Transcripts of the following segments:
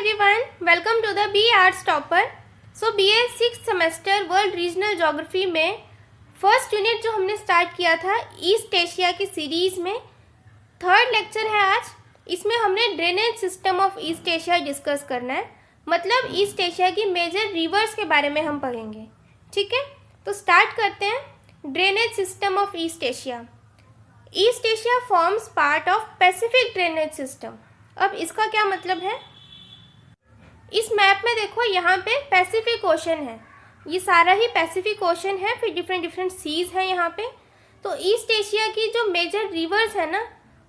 everyone, welcome to the BA Arts Topper. So BA 6th semester world regional geography में first unit जो हमने start किया था east Asia की series में थर्ड लेक्चर है आज. इसमें हमने drainage system of East Asia discuss करना है. मतलब ईस्ट एशिया की मेजर रिवर्स के बारे में हम पढ़ेंगे. ठीक है, तो स्टार्ट करते हैं. Drainage system of East Asia. East Asia forms part of Pacific drainage system. अब इसका क्या मतलब है? इस मैप में देखो, यहाँ पे पैसिफिक ओशन है. ये सारा ही पैसिफिक ओशन है. फिर डिफरेंट डिफरेंट सीज हैं यहाँ पे. तो ईस्ट एशिया की जो मेजर रिवर्स है ना,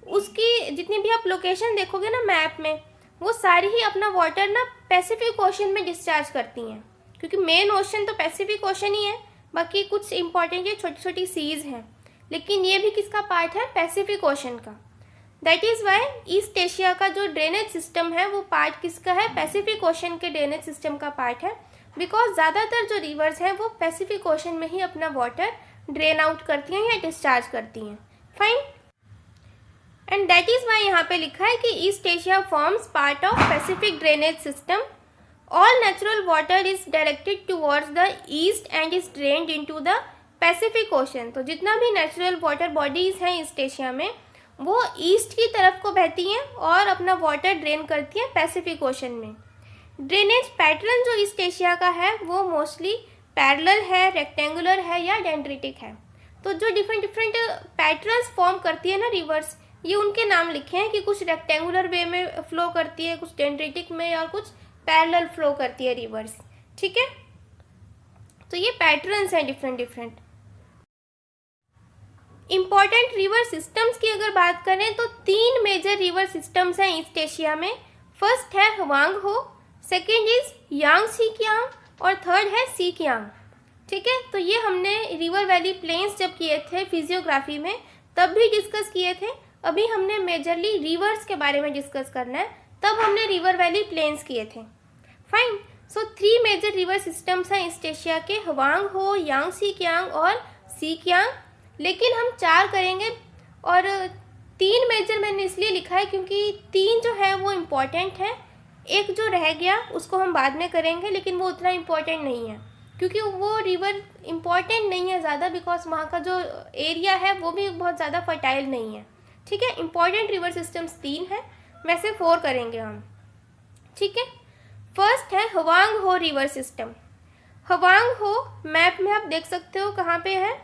उसकी जितनी भी आप लोकेशन देखोगे ना मैप में, वो सारी ही अपना वाटर ना पैसिफिक ओशन में डिस्चार्ज करती हैं. क्योंकि मेन ओशन तो पैसिफिक ओशन ही है. बाकी कुछ इंपॉर्टेंट ये छोटी छोटी सीज हैं, लेकिन ये भी किसका पार्ट है? पैसिफिक ओशन का. That is why east Asia का जो ड्रेनेज सिस्टम है वो पार्ट किसका है? पैसिफिक ओशन के ड्रेनेज सिस्टम का पार्ट है. बिकॉज ज़्यादातर जो रिवर्स हैं वो पैसिफिक ओशन में ही अपना वाटर ड्रेन आउट करती हैं या डिस्चार्ज करती हैं. Fine. And that is why यहाँ पे लिखा है कि east Asia forms part of Pacific drainage system. All natural water is directed towards the east and is drained into the Pacific ocean. तो जितना भी नेचुरल वाटर बॉडीज़ हैं east Asia में, वो ईस्ट की तरफ को बहती हैं और अपना वाटर ड्रेन करती हैं पैसिफिक ओशन में. ड्रेनेज पैटर्न जो ईस्ट एशिया का है वो मोस्टली पैरेलल है, रेक्टेंगुलर है या डेंड्रिटिक है. तो जो डिफरेंट डिफरेंट पैटर्न्स फॉर्म करती है ना रिवर्स, ये उनके नाम लिखे हैं कि कुछ रेक्टेंगुलर वे में फ्लो करती है, कुछ डेंड्रिटिक में, और कुछ पैरेलल फ्लो करती है रिवर्स. ठीक है, तो ये पैटर्न्स हैं different different. Important river systems की अगर बात करें तो 3 मेजर रिवर सिस्टम्स हैं ईस्ट एशिया में. फर्स्ट है हवांग हो, सेकेंड इज यांगसी कियांग और थर्ड है सी कियांग. ठीक है, तो ये हमने रिवर वैली प्लेन्स जब किए थे फिजियोग्राफी में तब भी डिस्कस किए थे. अभी हमने मेजरली रिवर्स के बारे में डिस्कस करना है, तब हमने रिवर वैली प्लेन्स किए थे. फाइन. सो 3 मेजर रिवर सिस्टम्स हैं ईस्ट एशिया के, हवांग हो, यांगसी कियांग और सी कियांग. लेकिन हम 4 करेंगे और 3 मेजर मैंने इसलिए लिखा है क्योंकि 3 जो है वो इम्पॉर्टेंट है. एक जो रह गया उसको हम बाद में करेंगे, लेकिन वो उतना इम्पॉर्टेंट नहीं है क्योंकि वो रिवर इम्पॉर्टेंट नहीं है ज़्यादा, बिकॉज वहाँ का जो एरिया है वो भी बहुत ज़्यादा फर्टाइल नहीं है. ठीक है, इम्पॉर्टेंट रिवर सिस्टम्स 3 है, वैसे 4 करेंगे हम. ठीक है, फर्स्ट है हवांग हो रिवर सिस्टम. हवांग हो मैप में आप देख सकते हो कहाँ पे है.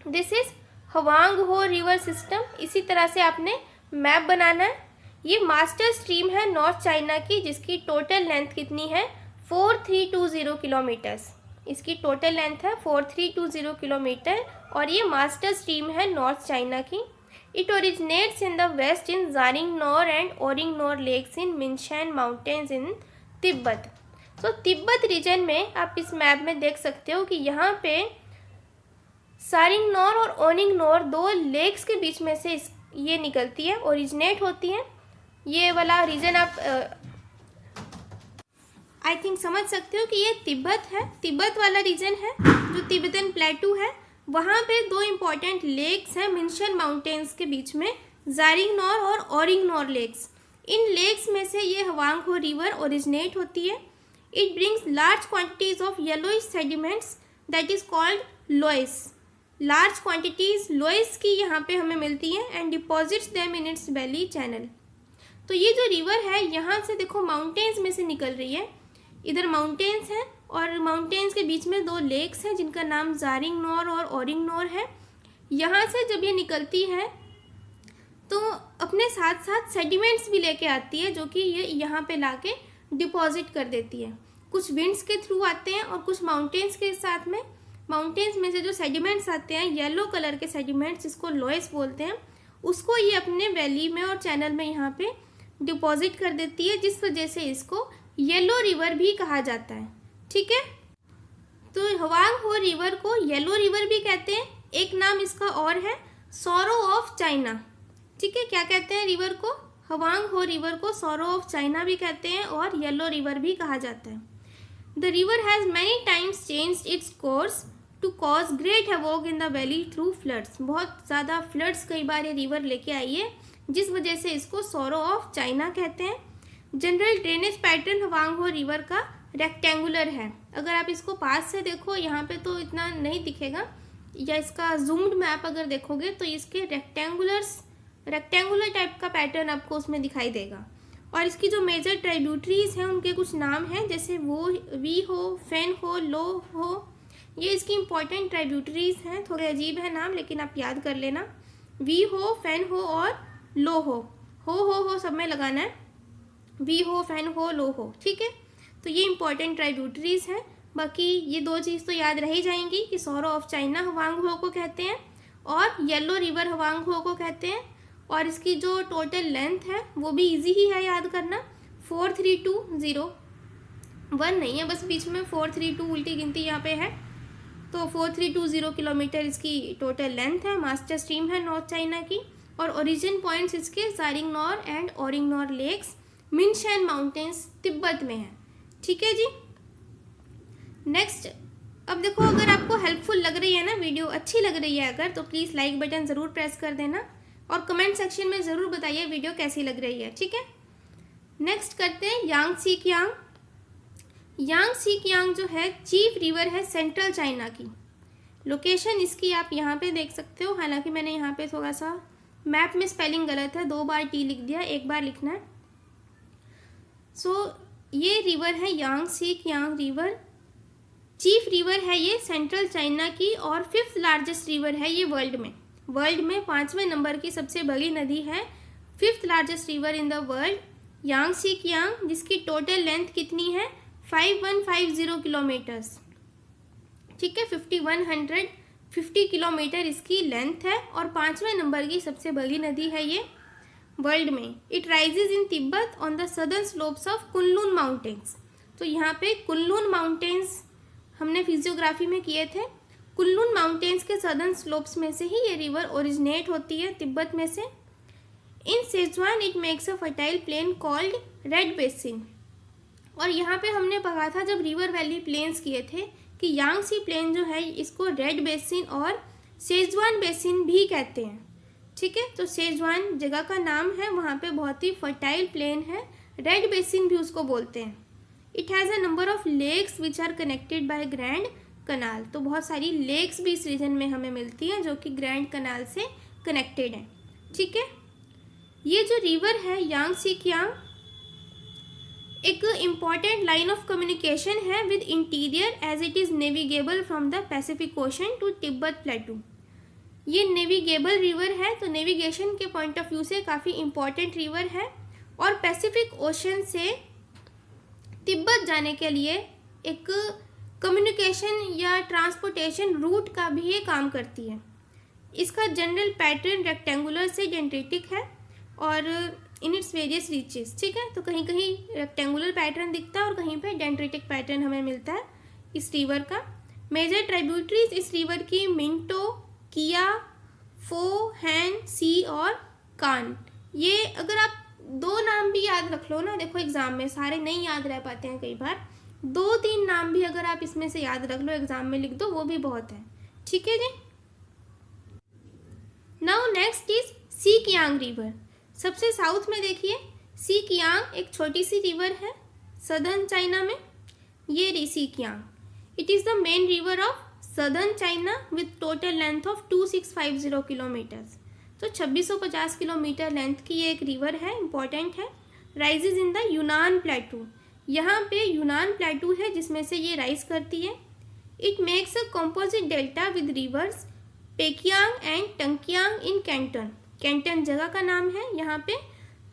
दिस इज हवांग हो रिवर सिस्टम. इसी तरह से आपने मैप बनाना है. ये मास्टर स्ट्रीम है नॉर्थ चाइना की, जिसकी टोटल लेंथ कितनी है? 4320 किलोमीटर्स. इसकी टोटल लेंथ है 4320 किलोमीटर और ये मास्टर स्ट्रीम है नॉर्थ चाइना की. It originates in the west in Jaringnor and Oringnor lakes in Minshan mountains in Tibet. तो तिब्बत रीजन में आप इस मैप में देख सकते हो कि यहाँ पे सारिंगनोर और ओनिंगनोर 2 लेक्स के बीच में से ये निकलती है, ओरिजिनेट होती है. ये वाला रीजन आप आई थिंक समझ सकते हो कि ये तिब्बत है. तिब्बत वाला रीजन है जो तिब्बतन प्लेटू है. वहाँ पे 2 इम्पॉर्टेंट लेक्स हैं मिनशन माउंटेन्स के बीच में, जारिंगनोर और ओरिंगनोर लेक्स. इन लेक्स में से ये हवांग हो रिवर ओरिजिनेट होती है. It brings large quantities of yellowish sediments that is called loess. Large quantities loess की यहाँ पे हमें मिलती हैं and deposits them in its valley channel. तो ये जो रिवर है यहाँ से देखो माउंटेन्स में से निकल रही है. इधर माउंटेन्स हैं और माउंटेन्स के बीच में 2 लेक्स हैं जिनका नाम जारिंगनोर और ओरिंगनोर है. यहाँ से जब ये निकलती है तो अपने साथ साथ सेडिमेंट्स भी लेके आती है, जो कि ये यहाँ पे लाके डिपॉजिट कर देती है. कुछ विंड्स के थ्रू आते हैं और कुछ माउंटेन्स के साथ में. माउंटेन्स में से जो सेडिमेंट्स आते हैं, येलो कलर के सेडिमेंट्स जिसको लोइस बोलते हैं, उसको ये अपने वैली में और चैनल में यहाँ पे डिपॉजिट कर देती है, जिस वजह से इसको येलो रिवर भी कहा जाता है. ठीक है, तो हवांग हो रिवर को येलो रिवर भी कहते हैं. एक नाम इसका और है सॉरो ऑफ चाइना. ठीक है, क्या कहते हैं रिवर को? हवांग हो रिवर को सॉरो ऑफ चाइना भी कहते हैं और येलो रिवर भी कहा जाता है. The river has many times changed its course to cause great havoc in the valley through floods. बहुत ज़्यादा फ्लड्स कई बार ये रिवर लेके आई है, जिस वजह से इसको सॉरो ऑफ चाइना कहते हैं. जनरल ड्रेनेज पैटर्न हवांगहो रिवर का रेक्टेंगुलर है। अगर आप इसको पास से देखो, यहाँ पे तो इतना नहीं दिखेगा, या इसका जूम्ड मैप अगर देखोगे तो इसके रेक्टेंगुलर टाइप का पैटर्न आपको उसमें दिखाई देगा। और इसकी जो मेजर ट्राइब्यूटरीज हैं उनके कुछ नाम हैं, जैसे वी हो, फेन हो, लो हो, ये इसकी इंपॉर्टेंट ट्राइब्यूटरीज हैं। थोड़े अजीब है नाम, लेकिन आप याद कर लेना। वी हो, फैन हो और लो हो सब में लगाना है। वी हो, फैन हो, लो हो, ठीक है। तो ये इंपॉर्टेंट ट्राइब्यूटरीज हैं। बाकी ये दो चीज़ तो याद रह जाएंगी कि सौरो ऑफ चाइना हवांगहो को कहते हैं और येलो रिवर हवांगहो को कहते हैं। और इसकी जो टोटल लेंथ है वो भी इजी ही है याद करना, 4320 नहीं है, बस बीच में 432 उल्टी गिनती यहाँ पे है, तो 4320 किलोमीटर इसकी टोटल लेंथ है। मास्टर स्ट्रीम है नॉर्थ चाइना की, और ओरिजिन पॉइंट्स इसके जारिंगनोर and Oringnor lakes, मिनशैन mountains Tibet में है, ठीक है जी। नेक्स्ट, अब देखो, अगर आपको हेल्पफुल लग रही है ना वीडियो, अच्छी लग रही है अगर, तो प्लीज़ लाइक बटन ज़रूर प्रेस कर देना और कमेंट सेक्शन में ज़रूर बताइए वीडियो कैसी लग रही है, ठीक है। नेक्स्ट करते हैं यांगसी कियांग। यांगसी कियांग जो है चीफ रिवर है सेंट्रल चाइना की। लोकेशन इसकी आप यहाँ पे देख सकते हो, हालांकि मैंने यहाँ पे थोड़ा सा मैप में स्पेलिंग गलत है, 2 बार टी लिख दिया, 1 बार लिखना है। ये रिवर है Yangtze Kiang river, chief river है ये सेंट्रल चाइना की, और 5th लार्जेस्ट रिवर है ये वर्ल्ड में 5वें नंबर की सबसे बड़ी नदी है, 5th largest river in the world Yangtze Kiang, जिसकी टोटल लेंथ कितनी है 5150 किलोमीटर्स, ठीक है। 5150 किलोमीटर इसकी लेंथ है और 5वें नंबर की सबसे बड़ी नदी है ये वर्ल्ड में। It rises in Tibet on the southern slopes of Kunlun mountains. तो यहाँ पे कुनलुन माउंटेन्स हमने फिजियोग्राफी में किए थे, कुनलुन माउंटेन्स के सदर्न स्लोप्स में से ही ये रिवर ओरिजिनेट होती है, तिब्बत में से। In Szechuan it makes a fertile plain called red basin. और यहाँ पे हमने पढ़ा था जब रिवर वैली प्लेन्स किए थे कि यांगसी प्लेन जो है इसको रेड बेसिन और सेजुआन बेसिन भी कहते हैं, ठीक है। तो सेजुआन जगह का नाम है, वहाँ पे बहुत ही फर्टाइल प्लेन है, रेड बेसिन भी उसको बोलते हैं। It has a number of lakes which are connected by grand canal. तो बहुत सारी लेक्स भी इस रीजन में हमें मिलती हैं जो कि ग्रैंड कनाल से कनेक्टेड हैं, ठीक है। ये जो रिवर है यांगसी कियांग एक इम्पॉर्टेंट लाइन ऑफ कम्युनिकेशन है with interior as it is navigable from the Pacific Ocean to Tibet plateau. ये नेविगेबल रिवर है, तो नेविगेशन के पॉइंट ऑफ व्यू से काफ़ी इम्पॉर्टेंट रिवर है, और पैसिफिक ओशन से तिब्बत जाने के लिए एक कम्युनिकेशन या ट्रांसपोर्टेशन रूट का भी ये काम करती है। इसका जनरल पैटर्न रेक्टेंगुलर से डेंड्रिटिक है और इन इट्स वेरियस रीचेस, ठीक है। तो कहीं कहीं रेक्टेंगुलर पैटर्न दिखता है और कहीं पे डेंड्रिटिक पैटर्न हमें मिलता है इस रिवर का। मेजर ट्राइब्यूटरीज इस रिवर की मिंटो, किया, फो, हैन, सी और कान। ये अगर आप 2 नाम भी याद रख लो ना, देखो एग्जाम में सारे नहीं याद रह पाते हैं कई बार, 2-3 नाम भी अगर आप इसमें से याद रख लो, एग्जाम में लिख दो, वो भी बहुत है, ठीक है जी। Now next is Si Kiang river. सबसे साउथ में देखिए, सी कियांग एक छोटी सी रिवर है सदर्न चाइना में, ये रही Si Kiang. It is the main river of southern China with total length of 2650 kilometres. तो 2650 किलोमीटर लेंथ की ये एक रिवर है, इम्पॉर्टेंट है। राइजेज इन द यूनान प्लेटू, यहाँ पे यूनान प्लेटू है जिसमें से ये राइज करती है। It makes a composite delta with rivers Pekiang and Tungkiang in Canton. Canton जगह का नाम है यहाँ पे।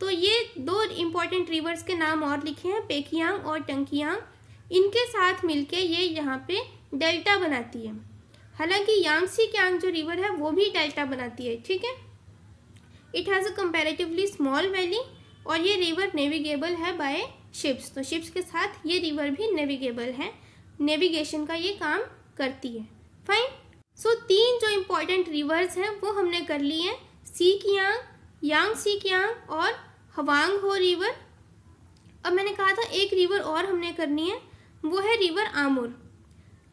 तो ये 2 इम्पॉर्टेंट रिवर्स के नाम और लिखे हैं, पेकियांग और टंकियांग। इनके साथ मिलके ये यहाँ पे डेल्टा बनाती है। हालांकि यांगसी कियांग जो रिवर है वो भी डेल्टा बनाती है, ठीक है। It has a comparatively small valley, और ये रिवर नेविगेबल है बाय शिप्स। तो शिप्स के साथ ये रिवर भी नेविगेबल है, नेविगेशन का ये काम करती है। फाइन। सो 3 जो इम्पोर्टेंट रिवर्स हैं वो हमने कर ली हैं, सी कियांग, यांगसी कियांग और हवांगहो रिवर। अब मैंने कहा था एक रिवर और हमने करनी है, वो है रिवर आमुर।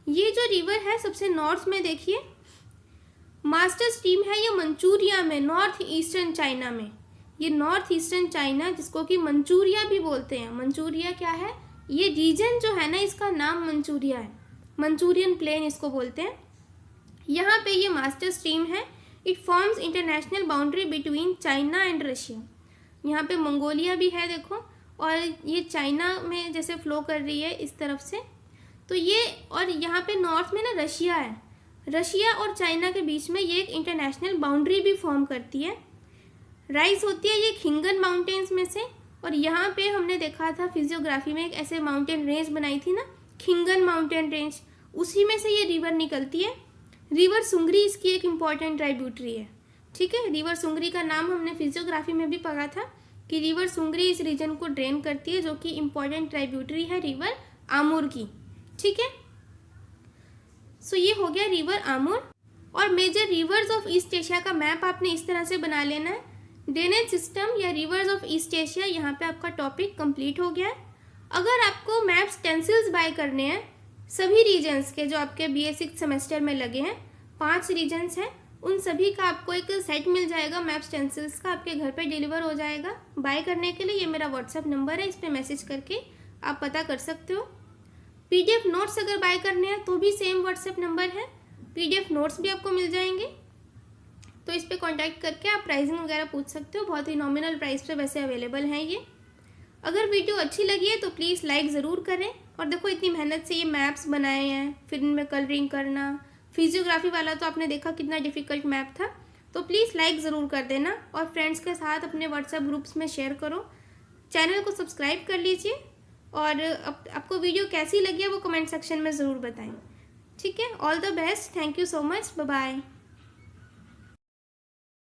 ये जो रिवर है सबसे नॉर्थ में देखिए, मास्टर स्ट्रीम है ये मंचूरिया में, नॉर्थ ईस्टर्न चाइना में। ये नॉर्थ ईस्टर्न चाइना, जिसको कि मंचूरिया भी बोलते हैं। मंचूरिया क्या है? ये रीजन जो है ना, इसका नाम मंचूरिया है, मंचूरियन प्लेन इसको बोलते हैं। यहाँ पे ये मास्टर स्ट्रीम है। It forms international boundary between China and Russia. यहाँ पे मंगोलिया भी है देखो, और ये चाइना में जैसे फ्लो कर रही है इस तरफ से। तो ये, और यहाँ पे नॉर्थ में ना रशिया है, रशिया और चाइना के बीच में ये एक इंटरनेशनल बाउंड्री भी फॉर्म करती है। राइज होती है ये खिंगन माउंटेन्स में से। और यहाँ पे हमने देखा था फिजियोग्राफी में, एक ऐसे माउंटेन रेंज बनाई थी ना, खिंगन माउंटेन रेंज, उसी में से ये रिवर निकलती है। रिवर सुंगरी इसकी एक इम्पॉर्टेंट ट्राइब्यूटरी है। ठीक है, रिवर सुंगरी का नाम हमने फिजियोग्राफी में भी पढ़ा था कि रिवर सुंगरी इस रीजन को ड्रेन करती है, जो कि इम्पॉर्टेंट ट्राइब्यूटरी है रिवर आमूर की। ठीक है, सो ये हो गया रिवर आमूर। और major rivers of East Asia का मैप आपने इस तरह से बना लेना है। ड्रेनेज सिस्टम या रिवर्स ऑफ ईस्ट एशिया, यहाँ पे आपका टॉपिक कंप्लीट हो गया है। अगर आपको मैप स्टेंसिल्स बाय करने हैं सभी रीजन्स के जो आपके BA 6 सेमेस्टर में लगे हैं, 5 रीजन्स हैं, उन सभी का आपको एक सेट मिल जाएगा मैप स्टेंसिल्स का, आपके घर पे डिलीवर हो जाएगा। बाय करने के लिए ये मेरा व्हाट्सएप नंबर है, इस पर मैसेज करके आप पता कर सकते हो। PDF नोट्स अगर बाय करने हैं तो भी सेम व्हाट्सएप नंबर है, PDF नोट्स भी आपको मिल जाएंगे। तो इस पर कॉन्टैक्ट करके आप प्राइसिंग वगैरह पूछ सकते हो, बहुत ही नॉमिनल प्राइस पे वैसे अवेलेबल हैं ये। अगर वीडियो अच्छी लगी है तो प्लीज़ लाइक ज़रूर करें। और देखो इतनी मेहनत से ये मैप्स बनाए हैं, फिर इनमें कलरिंग करना, फिजियोग्राफी वाला तो आपने देखा कितना डिफ़िकल्ट मैप था। तो प्लीज़ लाइक ज़रूर कर देना और फ्रेंड्स के साथ अपने व्हाट्सएप ग्रुप्स में शेयर करो। चैनल को सब्सक्राइब कर लीजिए और आपको वीडियो कैसी लगी है वो कमेंट सेक्शन में ज़रूर बताएं। ठीक है, all the best, thank you so much, bye bye.